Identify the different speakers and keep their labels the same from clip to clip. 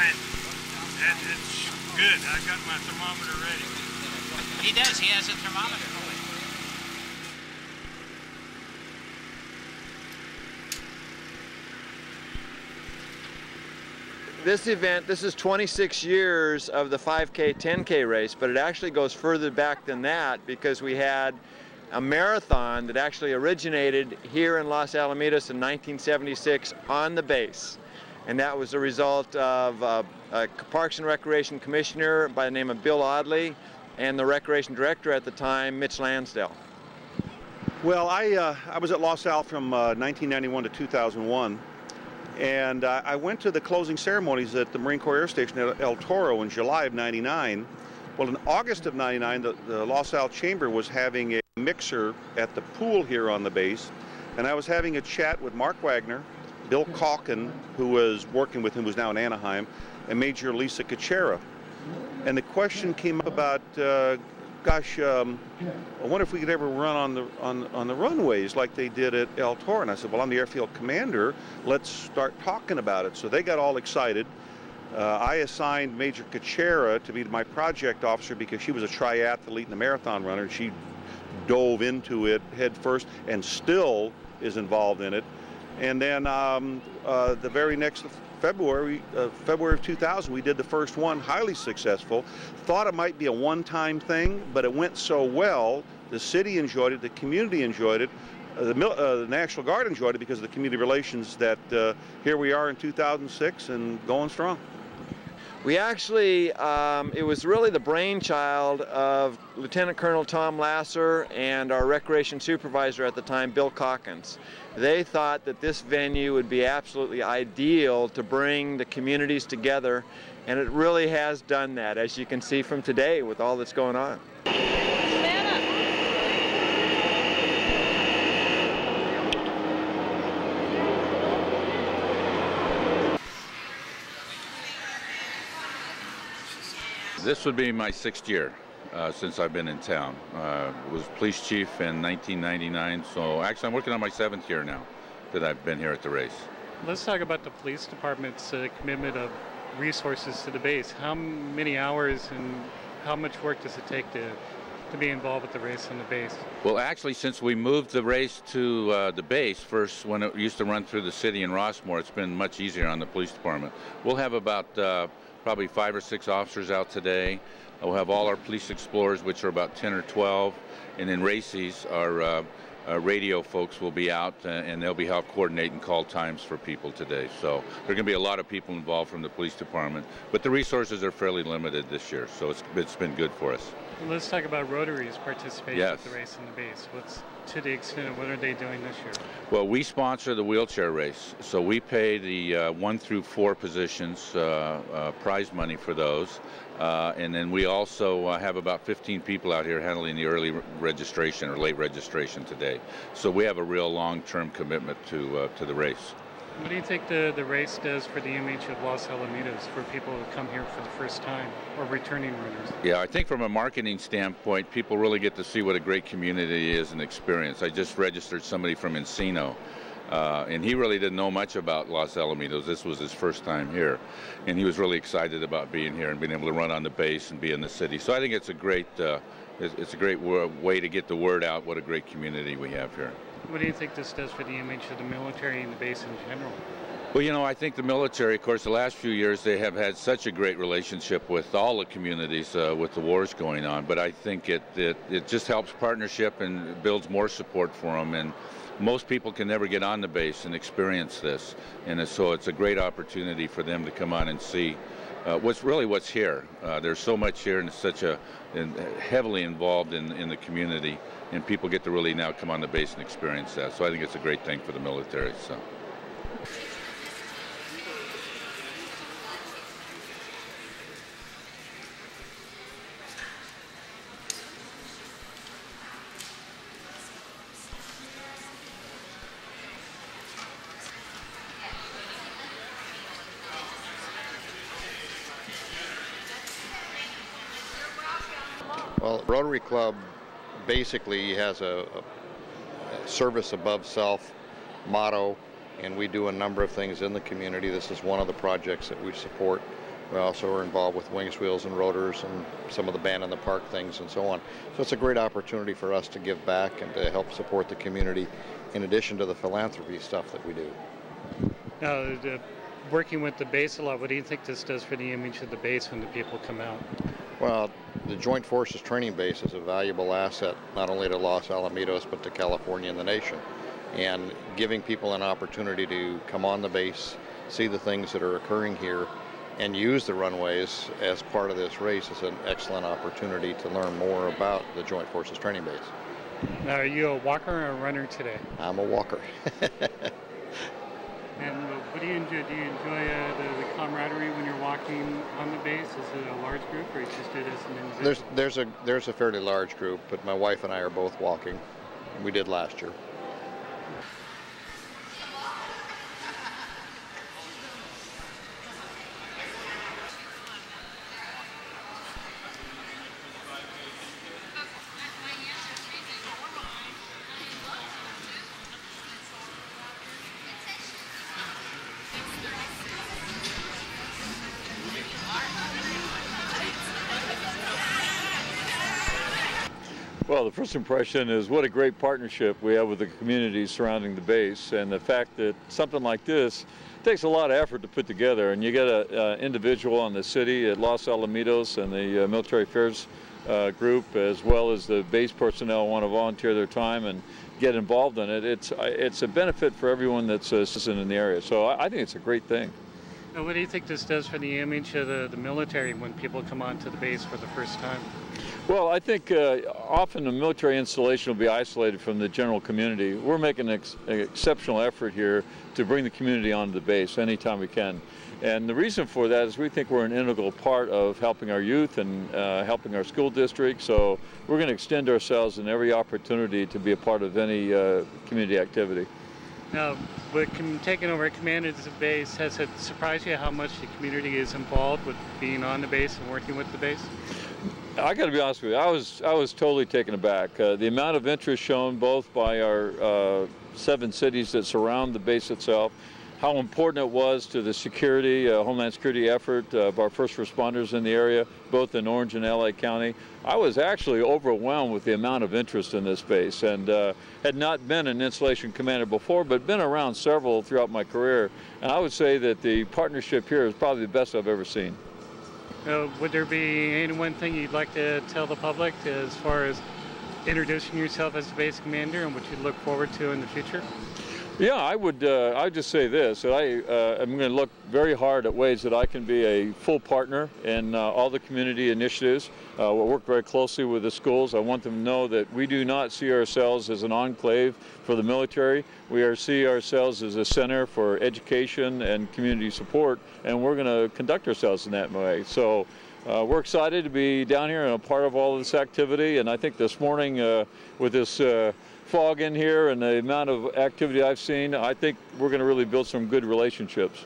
Speaker 1: fine. It's good. I got my thermometer ready.
Speaker 2: He does. He has a thermometer.
Speaker 3: This event, this is 26 years of the 5K, 10K race, but it actually goes further back than that because we had a marathon that actually originated here in Los Alamitos in 1976 on the base. And that was a result of a Parks and Recreation Commissioner by the name of Bill Audley and the Recreation Director at the time, Mitch Lansdale.
Speaker 4: Well, I was at Los Al from 1991 to 2001. And I went to the closing ceremonies at the Marine Corps Air Station at El Toro in July of '99. Well, in August of '99, the Los Al Chamber was having a mixer at the pool here on the base. And I was having a chat with Mark Wagner, Bill Calkin, who was working with him, who's now in Anaheim, and Major Lisa Kuchera. And the question came up about, gosh, I wonder if we could ever run on the runways like they did at El Toro. And I said, well, I'm the airfield commander. Let's start talking about it. So they got all excited. I assigned Major Kuchera to be my project officer because she was a triathlete and a marathon runner. She dove into it head first and still is involved in it. And then the very next February of 2000, we did the first one, highly successful. Thought it might be a one-time thing, but it went so well. The city enjoyed it, the community enjoyed it, the National Guard enjoyed it because of the community relations that here we are in 2006 and going strong.
Speaker 3: We actually, it was really the brainchild of Lieutenant Colonel Tom Lasser and our recreation supervisor at the time, Bill Calkins. They thought that this venue would be absolutely ideal to bring the communities together, and it really has done that, as you can see from today with all that's going on.
Speaker 5: This would be my 6th year since I've been in town. Was police chief in 1999, so actually I'm working on my 7th year now that I've been here at the race.
Speaker 6: Let's talk about the police department's commitment of resources to the base. How many hours and how much work does it take to be involved with the race on the base?
Speaker 5: Well, actually, since we moved the race to the base, first when it used to run through the city in Rossmore, it's been much easier on the police department. We'll have about probably 5 or 6 officers out today. We'll have all our police explorers, which are about 10 or 12, and then RACES, our radio folks, will be out, and they'll be help coordinate and call times for people today. So there are going to be a lot of people involved from the police department, but the resources are fairly limited this year, so it's been good for us.
Speaker 6: Well, let's talk about Rotary's participation
Speaker 5: Yes.
Speaker 6: at the race on the base. To the extent of what are they doing this year?
Speaker 5: Well, we sponsor the wheelchair race, so we pay the 1 through 4 positions prize money for those, and then we also have about 15 people out here handling the early registration or late registration today. So we have a real long-term commitment to the race.
Speaker 6: What do you think the race does for the image of Los Alamitos for people who come here for the first time or returning runners?
Speaker 5: Yeah, I think from a marketing standpoint, people really get to see what a great community is and experience. I just registered somebody from Encino, and he really didn't know much about Los Alamitos. This was his first time here, and he was really excited about being here and being able to run on the base and be in the city. So I think it's a great way to get the word out what a great community we have here.
Speaker 6: What do you think this does for the image of the military and the base in general?
Speaker 5: Well, you know, I think the military, of course, the last few years, they have had such a great relationship with all the communities with the wars going on. But I think it just helps partnership and builds more support for them. And most people can never get on the base and experience this. And so it's a great opportunity for them to come on and see what's here. There's so much here, and it's such heavily involved in the community, and people get to really now come on the base and experience that. So I think it's a great thing for the military. So.
Speaker 7: Well, Rotary Club basically has a service above self motto, and we do a number of things in the community. This is one of the projects that we support We also are involved with Wings, Wheels, and Rotors and some of the Band in the Park things and so on. So it's a great opportunity for us to give back and to help support the community in addition to the philanthropy stuff that we do.
Speaker 6: Working with the base a lot, what do you think this does for the image of the base when the people come out?
Speaker 7: Well, the Joint Forces Training Base is a valuable asset not only to Los Alamitos but to California and the nation. And giving people an opportunity to come on the base, see the things that are occurring here, and use the runways as part of this race is an excellent opportunity to learn more about the Joint Forces Training Base.
Speaker 6: Now, are you a walker or a runner today?
Speaker 7: I'm a walker.
Speaker 6: And what do you enjoy? Do you enjoy the camaraderie when you're walking on the base? Is it a large group, or you just do it as an individual?
Speaker 7: There's a fairly large group, but my wife and I are both walking. We did last year.
Speaker 8: Well, the first impression is what a great partnership we have with the communities surrounding the base, and the fact that something like this takes a lot of effort to put together, and you get an individual on the city at Los Alamitos and the military affairs group, as well as the base personnel want to volunteer their time and get involved in it. It's a benefit for everyone that's a citizen in the area, so I think it's a great thing.
Speaker 6: Now, what do you think this does for the image of the military when people come onto the base for the first time?
Speaker 8: Well, I think often a military installation will be isolated from the general community. We're making an exceptional effort here to bring the community onto the base anytime we can. And the reason for that is we think we're an integral part of helping our youth and helping our school district. So we're going to extend ourselves in every opportunity to be a part of any community activity.
Speaker 6: Now, with taking over command of the base, has it surprised you how much the community is involved with being on the base and working with the base?
Speaker 8: I got to be honest with you, I was totally taken aback. The amount of interest shown both by our 7 cities that surround the base itself, how important it was to the security, Homeland Security effort of our first responders in the area, both in Orange and LA County. I was actually overwhelmed with the amount of interest in this base, and had not been an installation commander before, but been around several throughout my career. And I would say that the partnership here is probably the best I've ever seen.
Speaker 6: Would there be any one thing you'd like to tell the public as far as introducing yourself as the base commander and what you look forward to in the future?
Speaker 8: Yeah, I would just say this, that I'm going to look very hard at ways that I can be a full partner in all the community initiatives. We'll work very closely with the schools. I want them to know that we do not see ourselves as an enclave for the military. We see ourselves as a center for education and community support, and we're going to conduct ourselves in that way. So we're excited to be down here and a part of all of this activity, and I think this morning with this fog in here and the amount of activity I've seen, I think we're going to really build some good relationships.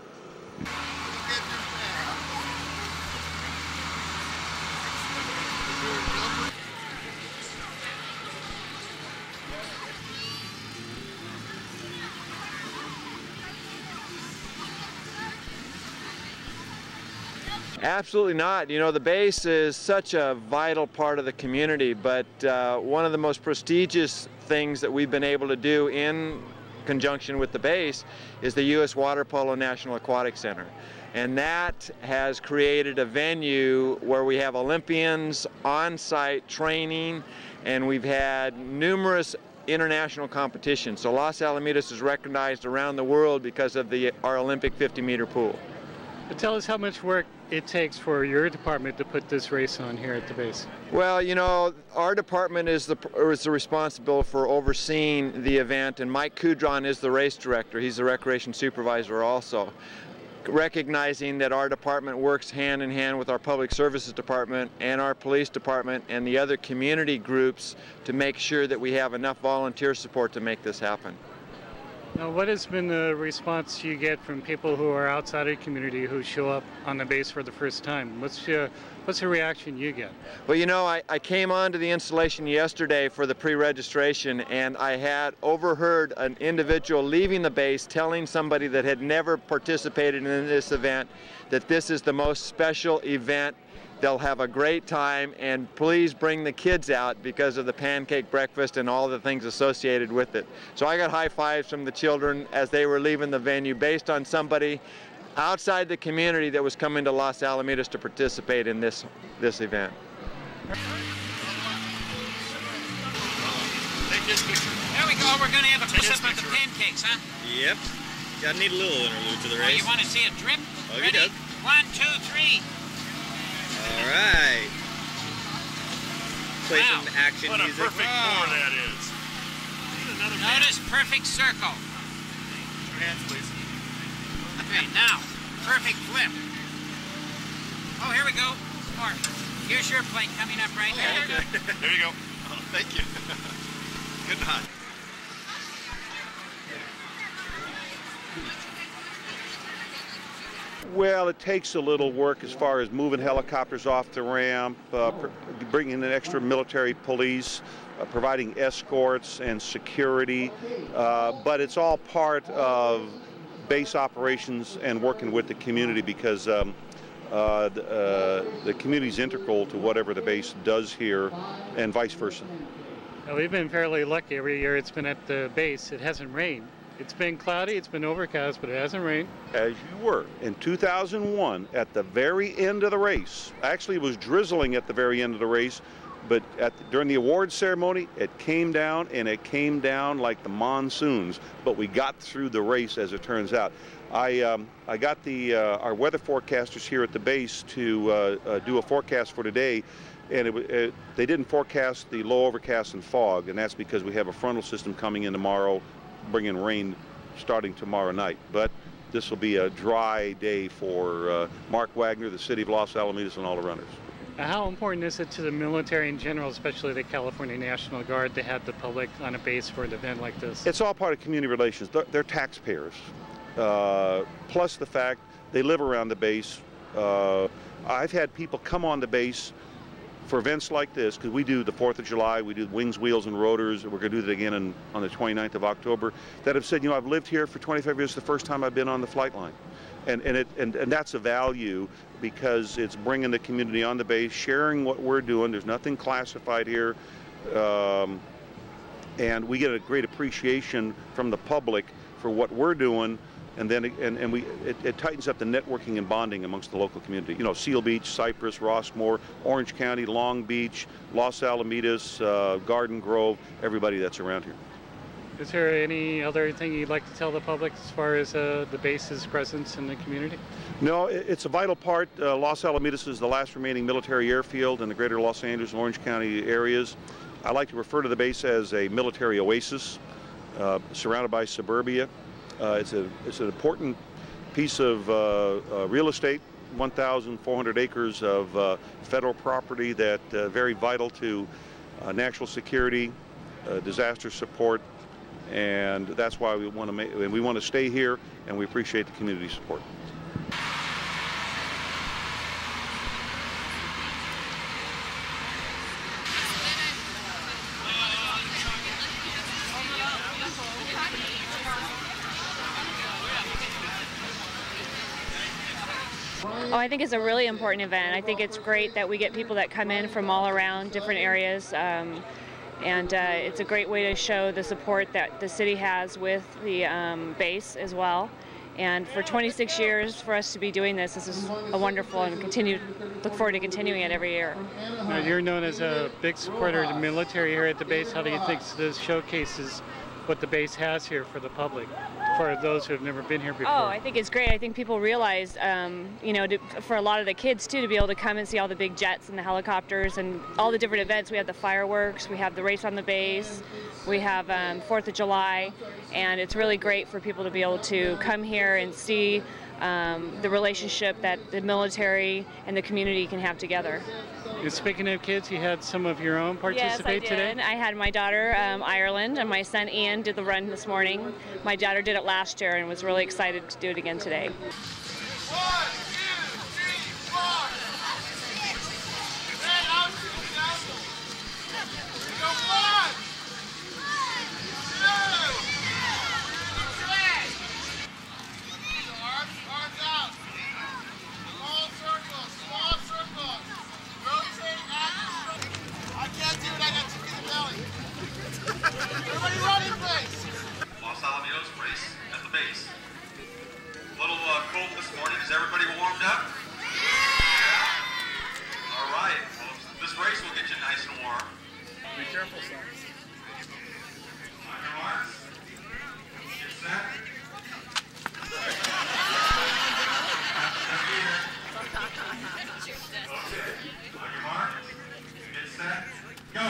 Speaker 3: Absolutely not. You know, the base is such a vital part of the community, but one of the most prestigious things that we've been able to do in conjunction with the base is the U.S. Water Polo National Aquatic Center. And that has created a venue where we have Olympians on-site training, and we've had numerous international competitions. So Los Alamitos is recognized around the world because of our Olympic 50-meter pool.
Speaker 6: Tell us how much work it takes for your department to put this race on here at the base.
Speaker 3: Well, you know, our department is responsible for overseeing the event, and Mike Kudron is the race director. He's the recreation supervisor also. Recognizing that our department works hand in hand with our public services department and our police department and the other community groups to make sure that we have enough volunteer support to make this happen.
Speaker 6: Now, what has been the response you get from people who are outside of the community who show up on the base for the first time? What's the reaction you get?
Speaker 3: Well, you know, I came on to the installation yesterday for the pre-registration, and I had overheard an individual leaving the base telling somebody that had never participated in this event that this is the most special event. They'll have a great time, and please bring the kids out because of the pancake breakfast and all the things associated with it. So I got high fives from the children as they were leaving the venue based on somebody outside the community that was coming to Los Alamitos to participate in this event.
Speaker 2: There we go. We're going to have a close-up of the pancakes, huh?
Speaker 9: Yep. Gotta need a little interlude to the race.
Speaker 2: Oh, you want to see a drip?
Speaker 9: Oh,
Speaker 2: Ready?
Speaker 9: you do.
Speaker 2: 1, 2, 3.
Speaker 9: All right. Play
Speaker 2: Wow.
Speaker 9: some action
Speaker 1: What a
Speaker 9: music.
Speaker 1: perfect pour that is.
Speaker 2: Notice perfect circle.
Speaker 1: Your hands, please.
Speaker 2: Okay, now, perfect flip. Oh, here we go. More. Here's your plate coming up right here.
Speaker 1: There you go.
Speaker 9: Oh, thank you. Good night.
Speaker 4: Well, it takes a little work as far as moving helicopters off the ramp, bringing in extra military police, providing escorts and security, but it's all part of base operations and working with the community because the community is integral to whatever the base does here and vice versa.
Speaker 6: Now, we've been fairly lucky. Every year it's been at the base. It hasn't rained. It's been cloudy, it's been overcast, but it hasn't rained.
Speaker 4: As you were in 2001 at the very end of the race, actually it was drizzling at the very end of the race, but during the awards ceremony it came down, and it came down like the monsoons, but we got through the race as it turns out. I got our weather forecasters here at the base to do a forecast for today, and they didn't forecast the low overcast and fog, and that's because we have a frontal system coming in tomorrow bringing rain starting tomorrow night. But this will be a dry day for Mark Wagner, the city of Los Alamitos, and all the runners.
Speaker 6: How important is it to the military in general, especially the California National Guard, to have the public on a base for an event like this?
Speaker 4: It's all part of community relations. They're taxpayers. Plus the fact they live around the base. I've had people come on the base for events like this, because we do the 4th of July, we do Wings, Wheels, and Rotors, we're going to do that again on the 29th of October, that have said, you know, I've lived here for 25 years, the first time I've been on the flight line. And that's a value because it's bringing the community on the base, sharing what we're doing. There's nothing classified here. And we get a great appreciation from the public for what we're doing. And then it tightens up the networking and bonding amongst the local community. You know, Seal Beach, Cypress, Rossmore, Orange County, Long Beach, Los Alamitos, Garden Grove, everybody that's around here.
Speaker 6: Is there any other thing you'd like to tell the public as far as the base's presence in the community?
Speaker 4: No, it's a vital part. Los Alamitos is the last remaining military airfield in the greater Los Angeles and Orange County areas. I like to refer to the base as a military oasis surrounded by suburbia. It's an important piece of real estate, 1,400 acres of federal property that very vital to national security, disaster support, and that's why we want to stay here, and we appreciate the community support.
Speaker 10: Oh, I think it's a really important event. I think it's great that we get people that come in from all around different areas, and it's a great way to show the support that the city has with the base as well. And for 26 years, for us to be doing this is a wonderful, and look forward to continuing it every year.
Speaker 6: Now, you're known as a big supporter of the military here at the base. How do you think this showcases what the base has here for the public, for those who have never been here before?
Speaker 10: Oh, I think it's great. I think people realize, you know, for a lot of the kids too, to be able to come and see all the big jets and the helicopters and all the different events. We have the fireworks, we have the race on the base, we have 4th of July, and it's really great for people to be able to come here and see the relationship that the military and the community can have together.
Speaker 6: And speaking of kids, you had some of your own participate
Speaker 10: yes, I did.
Speaker 6: today?
Speaker 10: I had my daughter, Ireland, and my son Ian did the run this morning. My daughter did it last year and was really excited to do it again today.
Speaker 11: 1, 2, 3, 4. Hey, out, go 1, 2, 3. Arms out. Small circles, small circles. Rotate out. I can't do it, I got chicken in the belly. Everybody running, please.
Speaker 12: Los Alamitos race at the base. A little cold this morning. Is everybody warmed up? Yeah. All right. Well, this race will get you nice and warm. Be careful, son. On your marks. Get set. Okay. On your mark. Get set. Go.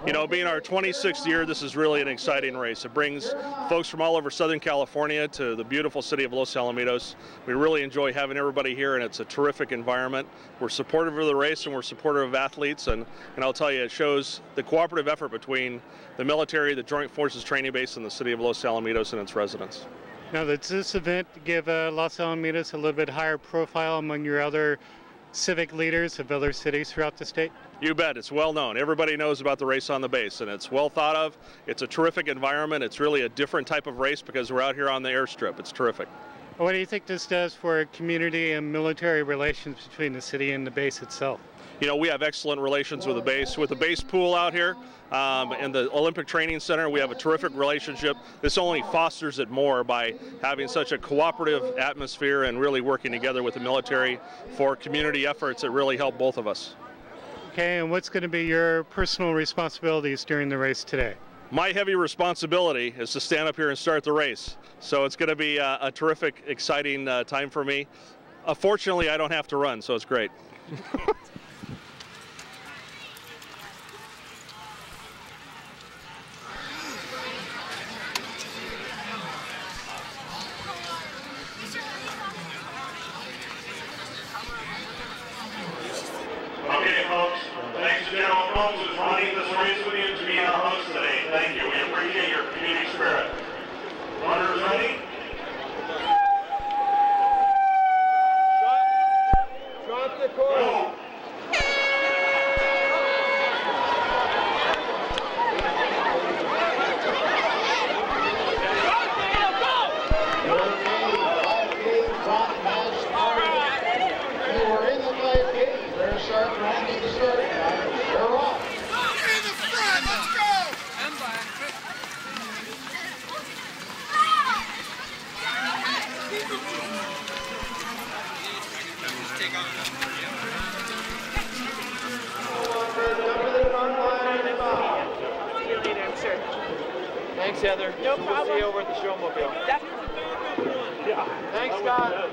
Speaker 4: You know, being our 26th year, this is really an exciting race. It brings folks from all over Southern California to the beautiful city of Los Alamitos. We really enjoy having everybody here, and it's a terrific environment. We're supportive of the race, and we're supportive of athletes, and I'll tell you, it shows the cooperative effort between the military, the Joint Forces Training Base, and the city of Los Alamitos and its residents.
Speaker 6: Now, does this event give Los Alamitos a little bit higher profile among your other civic leaders of other cities throughout the state?
Speaker 4: You bet. It's well known. Everybody knows about the race on the base, and it's well thought of. It's a terrific environment. It's really a different type of race because we're out here on the airstrip. It's terrific.
Speaker 6: What do you think this does for community and military relations between the city and the base itself?
Speaker 4: You know, we have excellent relations with the base. With the base pool out here and the Olympic Training Center, we have a terrific relationship. This only fosters it more by having such a cooperative atmosphere and really working together with the military for community efforts that really help both of us.
Speaker 6: Okay, and what's going to be your personal responsibilities during the race today?
Speaker 4: My heavy responsibility is to stand up here and start the race. So it's going to be a terrific, exciting time for me. Fortunately, I don't have to run, so it's great.
Speaker 12: Okay, folks. Thanks to General Combs who's running this race with you to be our host today. Thank you. We appreciate your community spirit. Runners ready?
Speaker 3: Drop the cord.
Speaker 12: Go.
Speaker 3: Thanks, Heather.
Speaker 13: No problem.
Speaker 3: We'll see you over at the Showmobile.
Speaker 13: Definitely.
Speaker 3: Yeah. Thanks, Scott.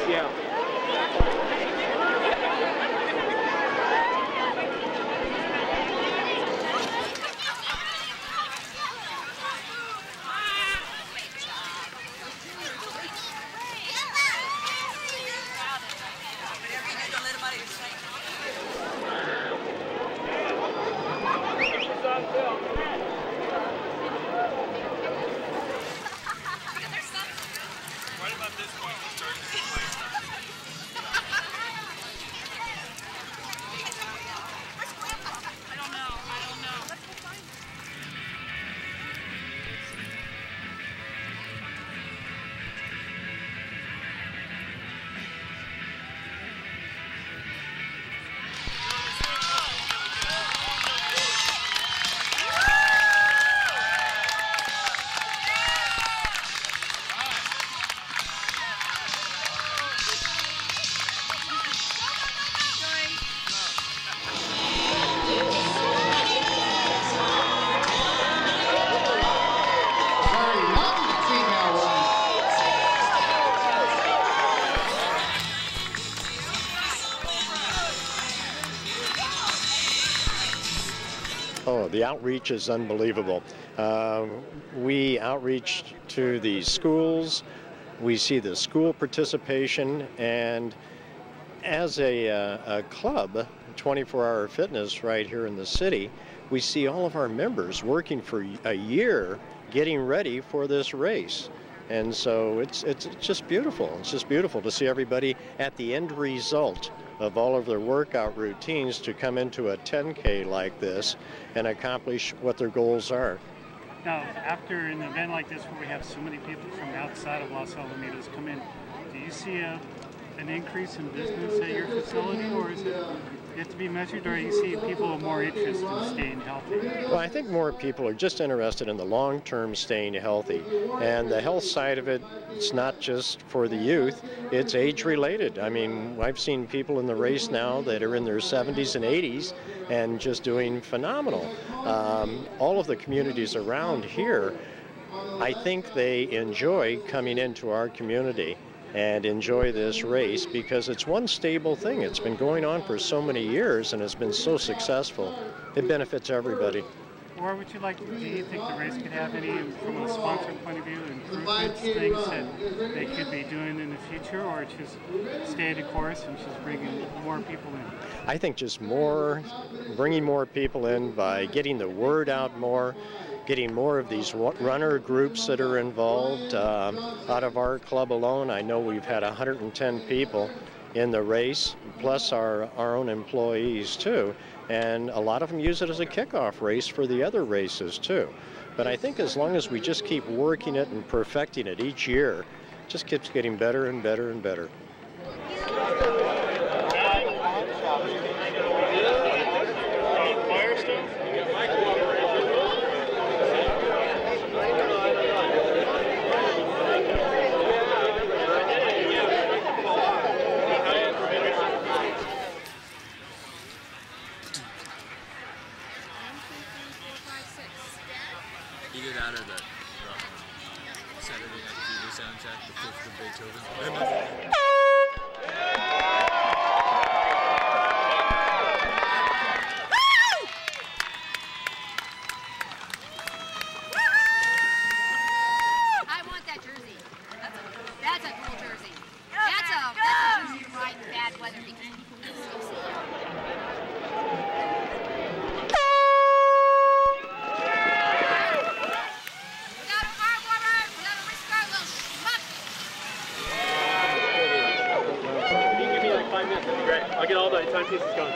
Speaker 3: Yeah.
Speaker 14: The outreach is unbelievable. We outreach to the schools. We see the school participation, and as a club, 24-Hour Fitness right here in the city, we see all of our members working for a year getting ready for this race. And so it's just beautiful. It's just beautiful to see everybody at the end result of all of their workout routines to come into a 10K like this and accomplish what their goals are.
Speaker 6: Now, after an event like this where we have so many people from outside of Los Alamitos come in, do you see an increase in business at your facility, or is it yet to be measured, or do you see people more interested in staying healthy?
Speaker 14: Well, I think more people are just interested in the long-term staying healthy. And the health side of it, it's not just for the youth, it's age-related. I mean, I've seen people in the race now that are in their 70s and 80s and just doing phenomenal. All of the communities around here, I think they enjoy coming into our community and enjoy this race because it's one stable thing. It's been going on for so many years and has been so successful. It benefits everybody.
Speaker 6: Or would you like, do you think the race could have any, from a sponsor point of view, improvements, things that they could be doing in the future, or just stay the course and just bringing more people in?
Speaker 14: I think just bringing more people in by getting the word out more, getting more of these runner groups that are involved. Out of our club alone, I know we've had 110 people in the race, plus our own employees too. And a lot of them use it as a kickoff race for the other races too. But I think as long as we just keep working it and perfecting it each year, it just keeps getting better and better and better.
Speaker 15: Either that or the Saturday Night Fever soundtrack, the Fifth of Beethoven.
Speaker 16: I want that jersey. That's a cool jersey. That's a jersey to ride in bad weather because people can still see you.
Speaker 13: I'll get all the timepieces going.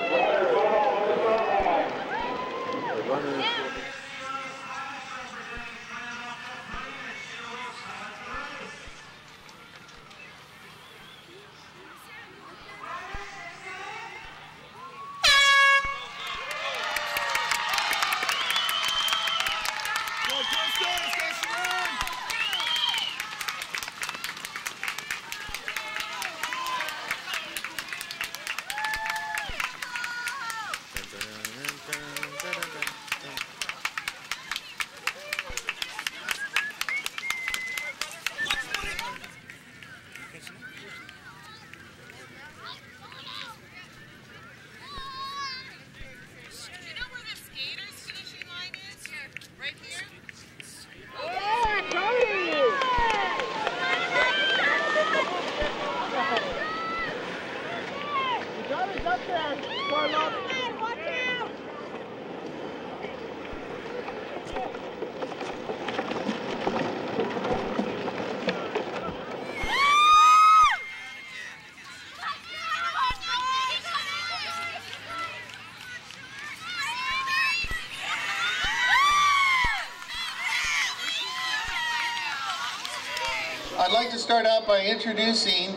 Speaker 11: I'd like to start out by introducing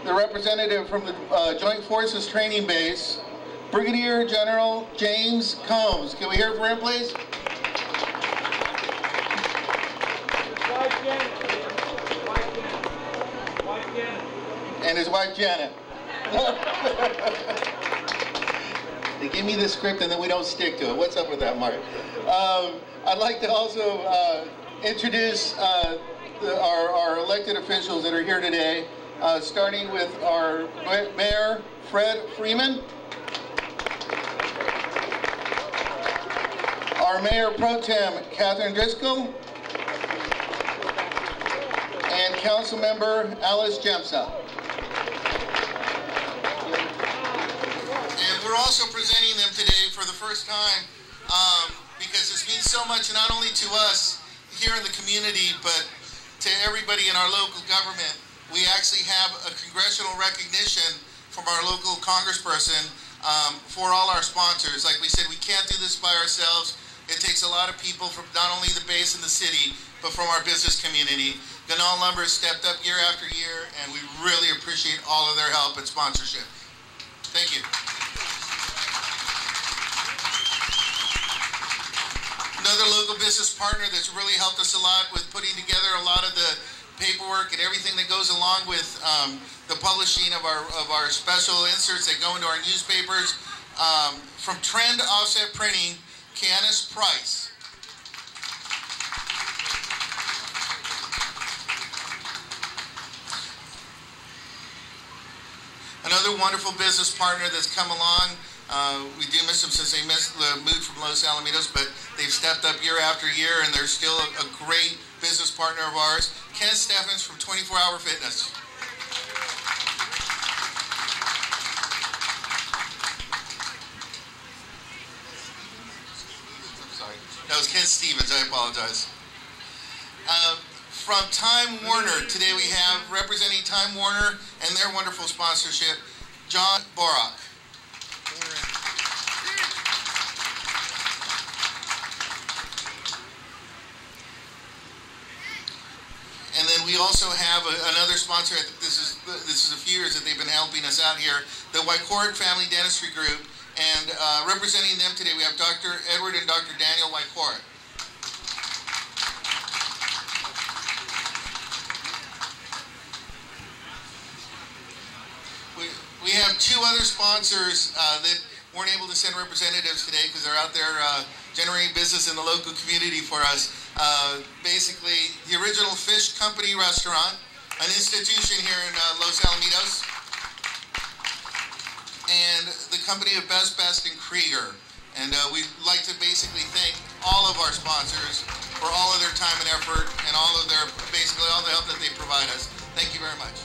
Speaker 11: the representative from the Joint Forces Training Base, Brigadier General James Combs. Can we hear from him, please? And his wife, Janet. They give me the script and then we don't stick to it. What's up with that, Mark? I'd like to also introduce our elected officials that are here today, starting with our Mayor, Fred Freeman, our Mayor Pro Tem, Catherine Driscoll, and Councilmember Alice Jemsa. And we're also presenting them today for the first time because this means so much, not only to us here in the community, but to everybody in our local government. We actually have a congressional recognition from our local congressperson for all our sponsors. Like we said, we can't do this by ourselves. It takes a lot of people from not only the base and the city, but from our business community. Ganal Lumber has stepped up year after year, and we really appreciate all of their help and sponsorship. Thank you. Another local business partner that's really helped us a lot with putting together a lot of the paperwork and everything that goes along with the publishing of our special inserts that go into our newspapers. From Trend Offset Printing, Kianis Price. Another wonderful business partner that's come along. We do miss them since they moved from Los Alamitos, but they've stepped up year after year, and they're still a great business partner of ours. Ken Steffens from 24 Hour Fitness. I'm sorry. That was Ken Stevens. I apologize. From Time Warner, today we have, representing Time Warner and their wonderful sponsorship, John Borak. And then we also have another sponsor. I think this is a few years that they've been helping us out here, the Wycourt Family Dentistry Group. And representing them today, we have Dr. Edward and Dr. Daniel Wycourt. We have two other sponsors that weren't able to send representatives today because they're out there generating business in the local community for us. Basically, the Original Fish Company Restaurant, an institution here in Los Alamitos, and the company of Best and Krieger. And we'd like to basically thank all of our sponsors for all of their time and effort and all of their, basically all the help that they provide us. Thank you very much.